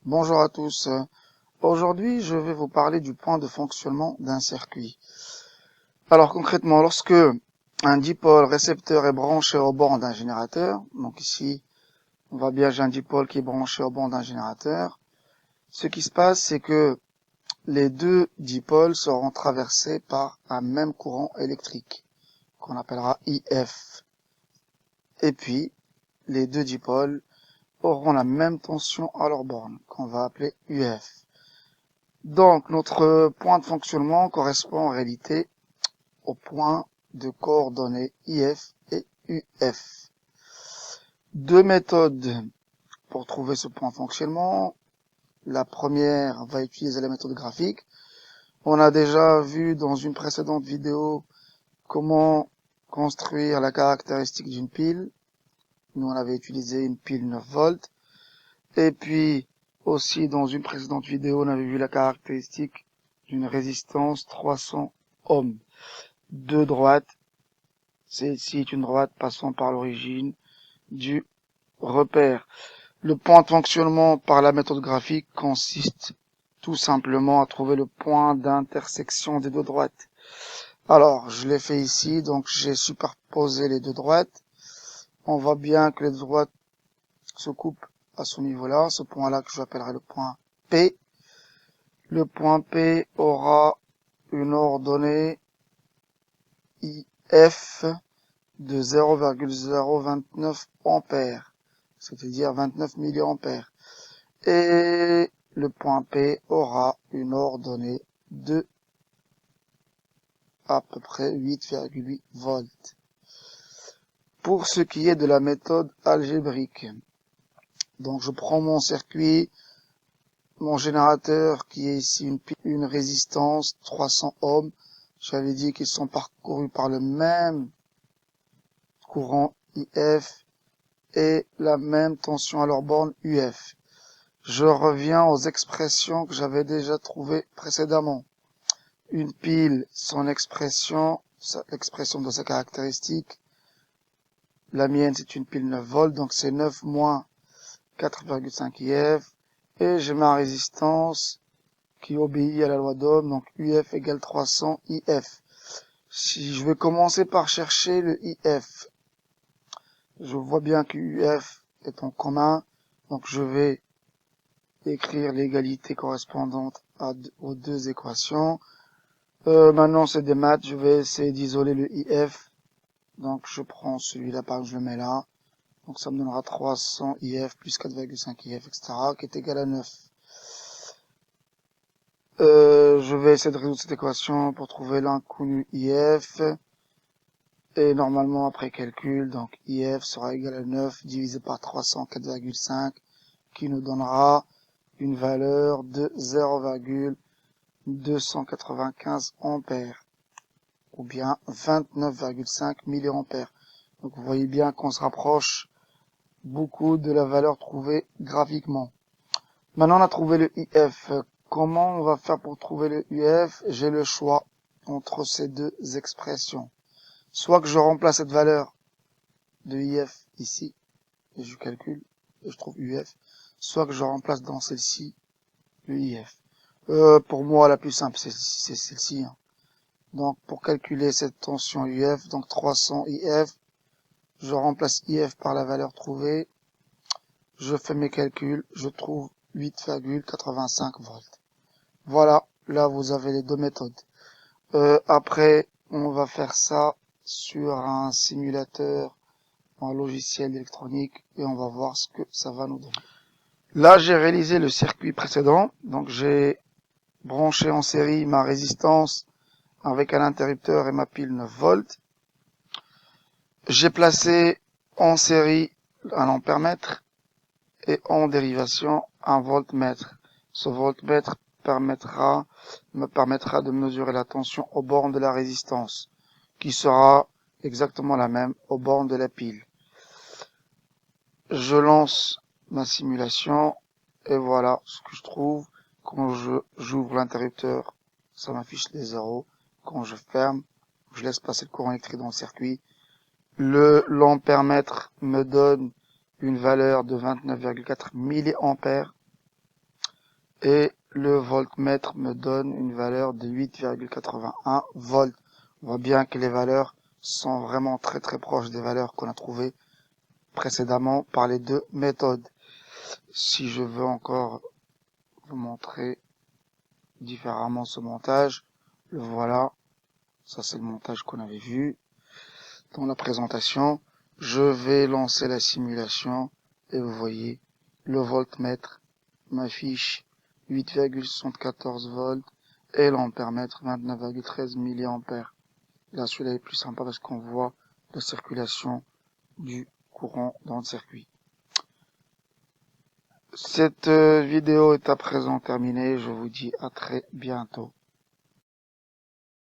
Bonjour à tous. Aujourd'hui, je vais vous parler du point de fonctionnement d'un circuit. Alors concrètement, lorsque un dipôle récepteur est branché au borne d'un générateur, donc ici, on voit bien j'ai un dipôle qui est branché au borne d'un générateur, ce qui se passe, c'est que les deux dipôles seront traversés par un même courant électrique, qu'on appellera IF. Et puis, les deux dipôles auront la même tension à leur borne, qu'on va appeler UF. Donc, notre point de fonctionnement correspond en réalité au point de coordonnées IF et UF. Deux méthodes pour trouver ce point de fonctionnement. La première va utiliser la méthode graphique. On a déjà vu dans une précédente vidéo comment construire la caractéristique d'une pile. Nous, on avait utilisé une pile 9 volts. Et puis, aussi, dans une précédente vidéo, on avait vu la caractéristique d'une résistance 300 ohms. Deux droites. Celle-ci est une droite passant par l'origine du repère. Le point de fonctionnement par la méthode graphique consiste tout simplement à trouver le point d'intersection des deux droites. Alors, je l'ai fait ici, donc j'ai superposé les deux droites. On voit bien que les deux droites se coupent à ce niveau-là, ce point-là que j'appellerai le point P. Le point P aura une ordonnée IF de 0,029 ampères, c'est-à-dire 29 milliampères. Et le point P aura une ordonnée de à peu près 8,8 volts. Pour ce qui est de la méthode algébrique, donc je prends mon circuit, mon générateur qui est ici une résistance 300 ohms. J'avais dit qu'ils sont parcourus par le même courant IF et la même tension à leur borne UF. Je reviens aux expressions que j'avais déjà trouvées précédemment. Une pile, son expression, l'expression de sa caractéristique. La mienne, c'est une pile 9 volts, donc c'est 9 moins 4,5 IF. Et j'ai ma résistance qui obéit à la loi d'Ohm, donc UF égale 300 IF. Si je vais commencer par chercher le IF, je vois bien que UF est en commun, donc je vais écrire l'égalité correspondante aux deux équations. Maintenant c'est des maths, je vais essayer d'isoler le IF. Donc je prends celui-là, par exemple, je le mets là. Donc ça me donnera 300 IF plus 4,5 IF, etc., qui est égal à 9. Je vais essayer de résoudre cette équation pour trouver l'inconnu IF. Et normalement, après calcul, donc IF sera égal à 9 divisé par 300, 4,5, qui nous donnera une valeur de 0,295 ampères, ou bien 29,5 milliampères. Donc vous voyez bien qu'on se rapproche beaucoup de la valeur trouvée graphiquement. Maintenant, on a trouvé le IF. Comment on va faire pour trouver le UF? J'ai le choix entre ces deux expressions. Soit que je remplace cette valeur de IF ici, et je calcule, et je trouve UF, soit que je remplace dans celle-ci le IF. Pour moi, la plus simple, c'est celle-ci. Donc, pour calculer cette tension UF, donc 300 IF, je remplace IF par la valeur trouvée, je fais mes calculs, je trouve 8,85 volts. Voilà, là vous avez les deux méthodes. Après, on va faire ça sur un simulateur, un logiciel électronique, et on va voir ce que ça va nous donner. Là, j'ai réalisé le circuit précédent, donc j'ai branché en série ma résistance avec un interrupteur et ma pile 9 volts. J'ai placé en série un ampèremètre et en dérivation un voltmètre. Ce voltmètre me permettra de mesurer la tension aux bornes de la résistance, qui sera exactement la même aux bornes de la pile. Je lance ma simulation et voilà ce que je trouve. Quand j'ouvre l'interrupteur, ça m'affiche les zéros. Quand je ferme, je laisse passer le courant électrique dans le circuit. L'ampèremètre me donne une valeur de 29,4 milliampères. et le voltmètre me donne une valeur de 8,81 volts. On voit bien que les valeurs sont vraiment très proches des valeurs qu'on a trouvées précédemment par les deux méthodes. Si je veux encore vous montrer différemment ce montage, le voilà. Ça, c'est le montage qu'on avait vu dans la présentation. Je vais lancer la simulation et vous voyez, le voltmètre m'affiche 8,74 volts et l'ampèremètre 29,13 milliampères. Là, celui-là est plus sympa parce qu'on voit la circulation du courant dans le circuit. Cette vidéo est à présent terminée. Je vous dis à très bientôt.